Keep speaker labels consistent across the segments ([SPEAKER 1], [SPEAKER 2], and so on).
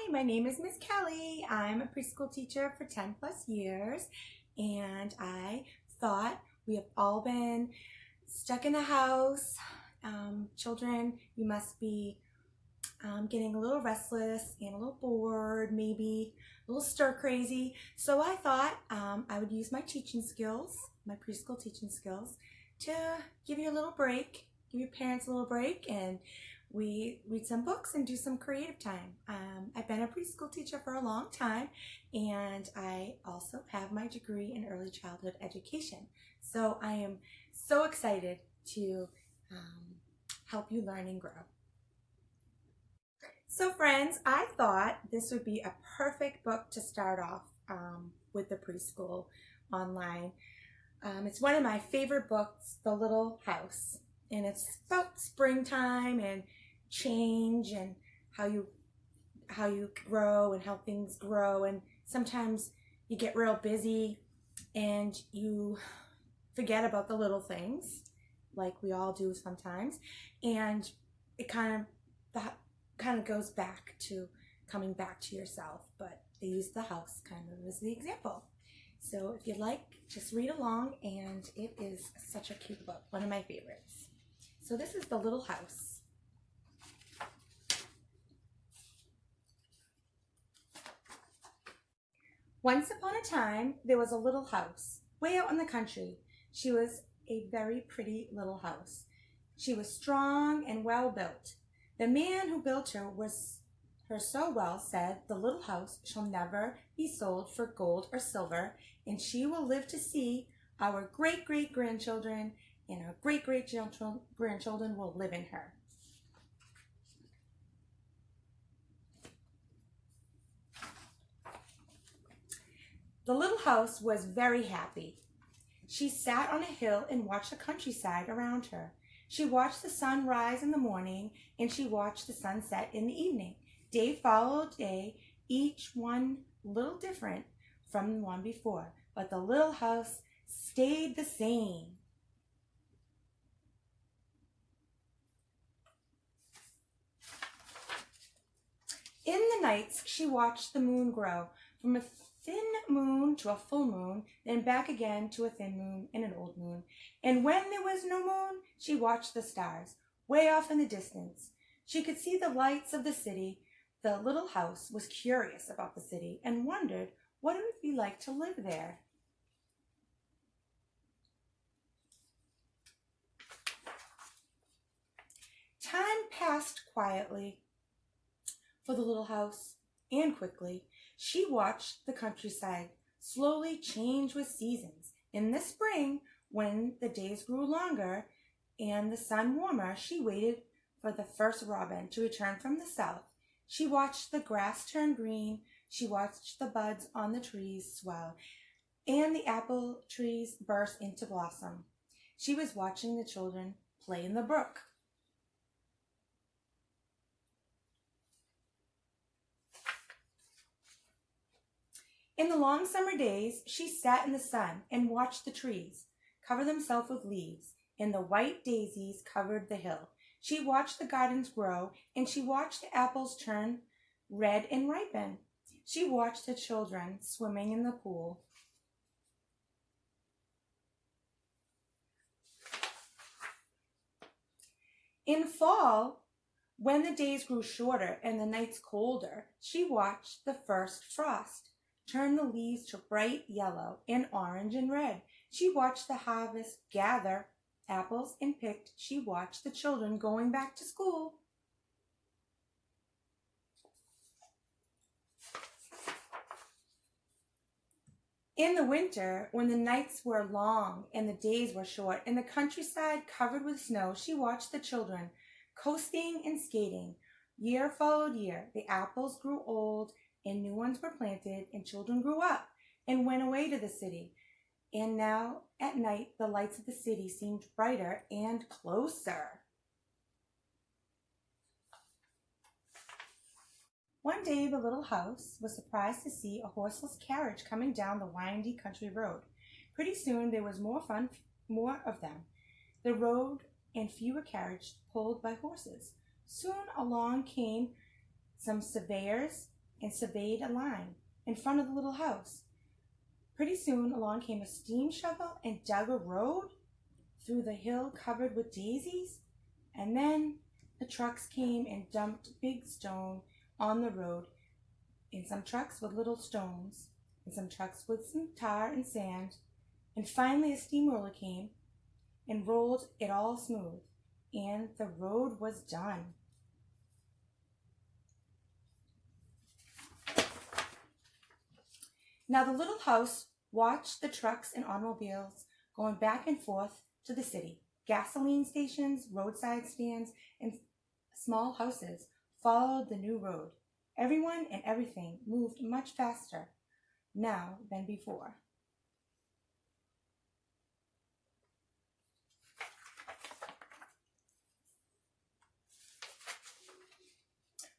[SPEAKER 1] Hi, my name is Miss Kelly. I'm a preschool teacher for 10 plus years, and I thought we have all been stuck in the house. Children, you must be getting a little restless and a little bored, maybe a little stir crazy. So I thought I would use my teaching skills, my preschool teaching skills, to give you a little break, give your parents a little break, and we read some books and do some creative time. I've been a preschool teacher for a long time, and I also have my degree in early childhood education. So I am so excited to help you learn and grow. So friends, I thought this would be a perfect book to start off with the preschool online. It's one of my favorite books, The Little House, and it's about springtime and change and how you grow and how things grow, and sometimes you get real busy and you forget about the little things like we all do sometimes, and it kind of goes back to coming back to yourself, but they use the house kind of as the example. So if you'd like, just read along, and it is such a cute book, one of my favorites. So this is The Little House. Once upon a time, there was a little house way out in the country. She was a very pretty little house. She was strong and well built. The man who built her so well said, "The little house shall never be sold for gold or silver, and she will live to see our great-great-grandchildren, and our great-great-grandchildren will live in her." The little house was very happy. She sat on a hill and watched the countryside around her. She watched the sun rise in the morning, and she watched the sun set in the evening. Day followed day, each one a little different from the one before, but the little house stayed the same. In the nights, she watched the moon grow from a thin moon to a full moon, then back again to a thin moon and an old moon. And when there was no moon, she watched the stars, way off in the distance. She could see the lights of the city. The little house was curious about the city and wondered what it would be like to live there. Time passed quietly for the little house, and quickly. She watched the countryside slowly change with seasons. In the spring, when the days grew longer and the sun warmer, she waited for the first robin to return from the south. She watched the grass turn green. She watched the buds on the trees swell, and the apple trees burst into blossom. She was watching the children play in the brook. In the long summer days, she sat in the sun and watched the trees cover themselves with leaves, and the white daisies covered the hill. She watched the gardens grow, and she watched the apples turn red and ripen. She watched the children swimming in the pool. In fall, when the days grew shorter and the nights colder, she watched the first frost turn the leaves to bright yellow and orange and red. She watched the harvest gather apples and picked. She watched the children going back to school. In the winter, when the nights were long and the days were short and the countryside covered with snow, she watched the children coasting and skating. Year followed year. The apples grew old and new ones were planted, and children grew up and went away to the city. And now at night, the lights of the city seemed brighter and closer. One day, the little house was surprised to see a horseless carriage coming down the windy country road. Pretty soon, there was more of them. The road and fewer carriages pulled by horses. Soon along came some surveyors and surveyed a line in front of the little house. Pretty soon along came a steam shovel and dug a road through the hill covered with daisies, and then the trucks came and dumped big stone on the road, and some trucks with little stones, and some trucks with some tar and sand, and finally a steamroller came and rolled it all smooth, and the road was done. Now the little house watched the trucks and automobiles going back and forth to the city. Gasoline stations, roadside stands, and small houses followed the new road. Everyone and everything moved much faster now than before.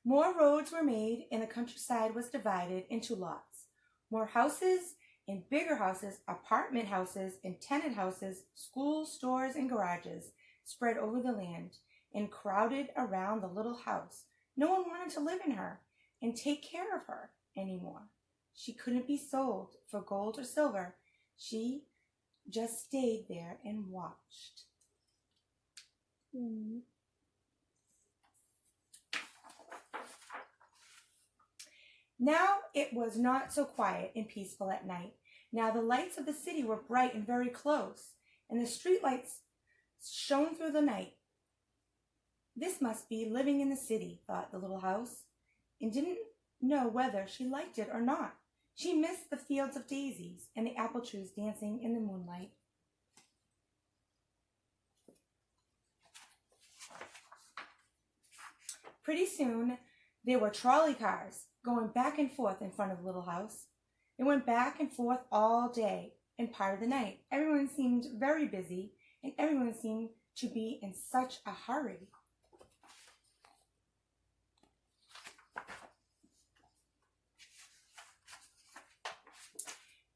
[SPEAKER 1] More roads were made, and the countryside was divided into lots. More houses and bigger houses, apartment houses and tenant houses, schools, stores, and garages spread over the land and crowded around the little house. No one wanted to live in her and take care of her anymore. She couldn't be sold for gold or silver. She just stayed there and watched. Now it was not so quiet and peaceful at night. Now the lights of the city were bright and very close, and the street lights shone through the night. This must be living in the city, thought the little house, and didn't know whether she liked it or not. She missed the fields of daisies and the apple trees dancing in the moonlight. Pretty soon there were trolley cars going back and forth in front of the little house. It went back and forth all day and part of the night. Everyone seemed very busy, and everyone seemed to be in such a hurry.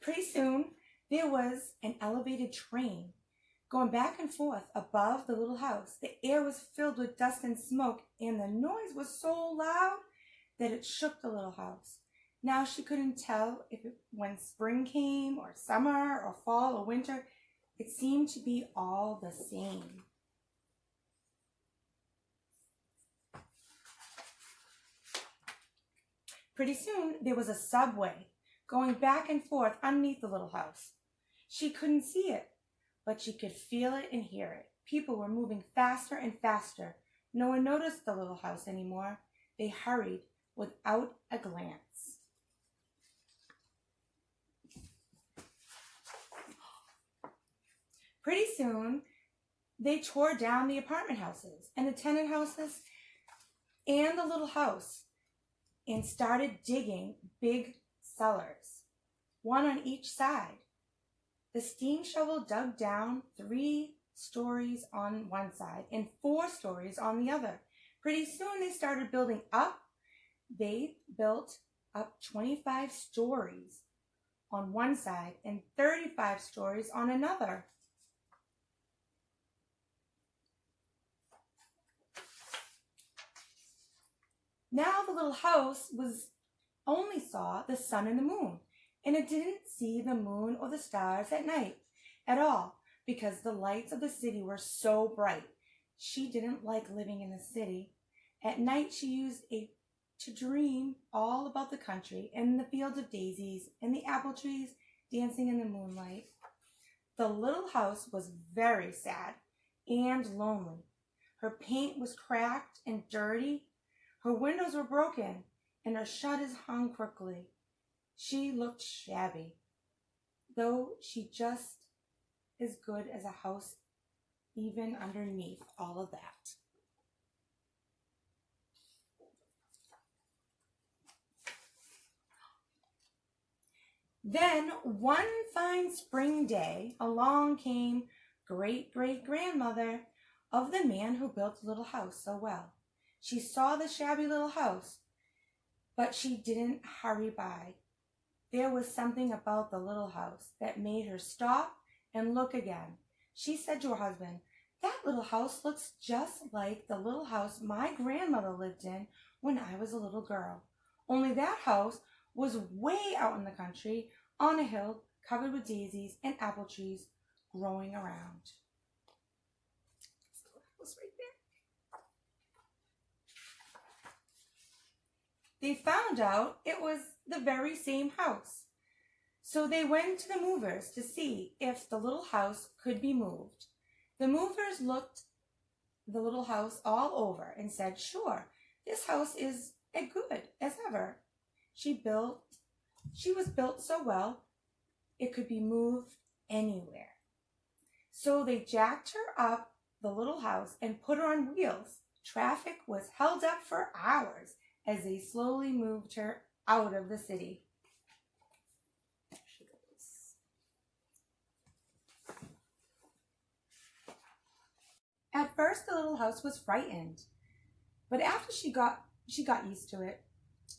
[SPEAKER 1] Pretty soon, there was an elevated train going back and forth above the little house. The air was filled with dust and smoke, and the noise was so loud that it shook the little house. Now she couldn't tell when spring came, or summer, or fall, or winter. It seemed to be all the same. Pretty soon, there was a subway going back and forth underneath the little house. She couldn't see it, but she could feel it and hear it. People were moving faster and faster. No one noticed the little house anymore. They hurried without a glance. Pretty soon, they tore down the apartment houses and the tenant houses and the little house and started digging big cellars, one on each side. The steam shovel dug down 3 stories on one side and 4 stories on the other. Pretty soon they started building up. They built up 25 stories on one side and 35 stories on another. Now the little house only saw the sun and the moon, and it didn't see the moon or the stars at night at all because the lights of the city were so bright. She didn't like living in the city. At night she used to dream all about the country and the fields of daisies and the apple trees dancing in the moonlight. The little house was very sad and lonely. Her paint was cracked and dirty. Her windows were broken, and her shutters hung crooked. She looked shabby, though she just as good as a house even underneath all of that. Then one fine spring day, along came great-great-grandmother of the man who built the little house so well. She saw the shabby little house, but she didn't hurry by. There was something about the little house that made her stop and look again. She said to her husband, "That little house looks just like the little house my grandmother lived in when I was a little girl. only that house was way out in the country on a hill covered with daisies and apple trees growing around. That's the house right there. They found out it was the very same house. So they went to the movers to see if the little house could be moved. The movers looked the little house all over and said, sure, this house is as good as ever. She was built so well, it could be moved anywhere. So they jacked her up, the little house, and put her on wheels. Traffic was held up for hours as they slowly moved her out of the city. There she goes. At first, the little house was frightened, but after she got used to it,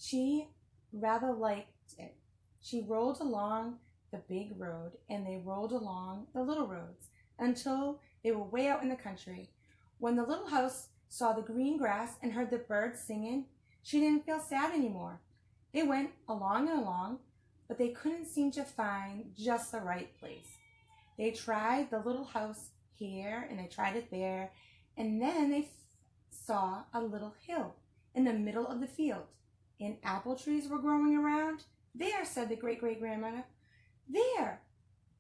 [SPEAKER 1] she rather liked it. She rolled along the big road, and they rolled along the little roads until they were way out in the country. When the little house saw the green grass and heard the birds singing, she didn't feel sad anymore. They went along and along, but they couldn't seem to find just the right place. They tried the little house here, and they tried it there, and then they saw a little hill in the middle of the field, and apple trees were growing around. There, said the great-great-grandmother. There,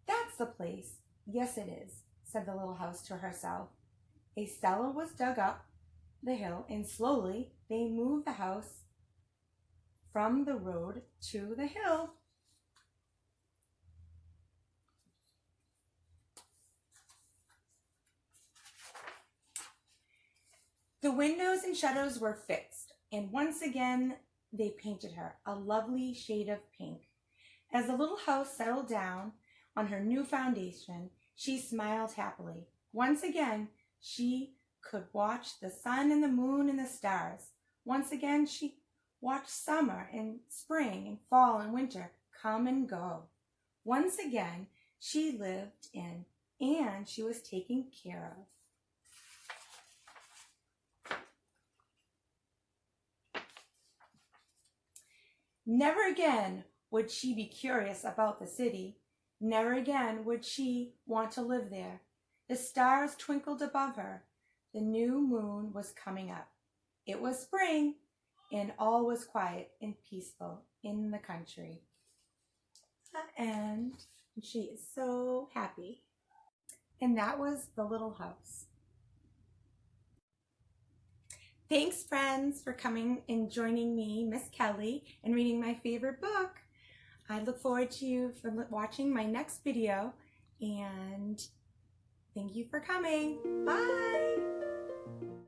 [SPEAKER 1] that's the place. Yes, it is, said the little house to herself. A cellar was dug up the hill, and slowly they moved the house from the road to the hill. The windows and shutters were fixed, and once again they painted her a lovely shade of pink. As the little house settled down on her new foundation, she smiled happily. Once again, she could watch the sun and the moon and the stars. Once again, she watched summer and spring and fall and winter come and go. Once again, she lived in and she was taken care of. Never again would she be curious about the city. Never again would she want to live there. The stars twinkled above her. The new moon was coming up. It was spring, and all was quiet and peaceful in the country. And she is so happy. And that was The Little House. Thanks, friends, for coming and joining me, Miss Kelly, and reading my favorite book. I look forward to you for watching my next video, and thank you for coming. Bye!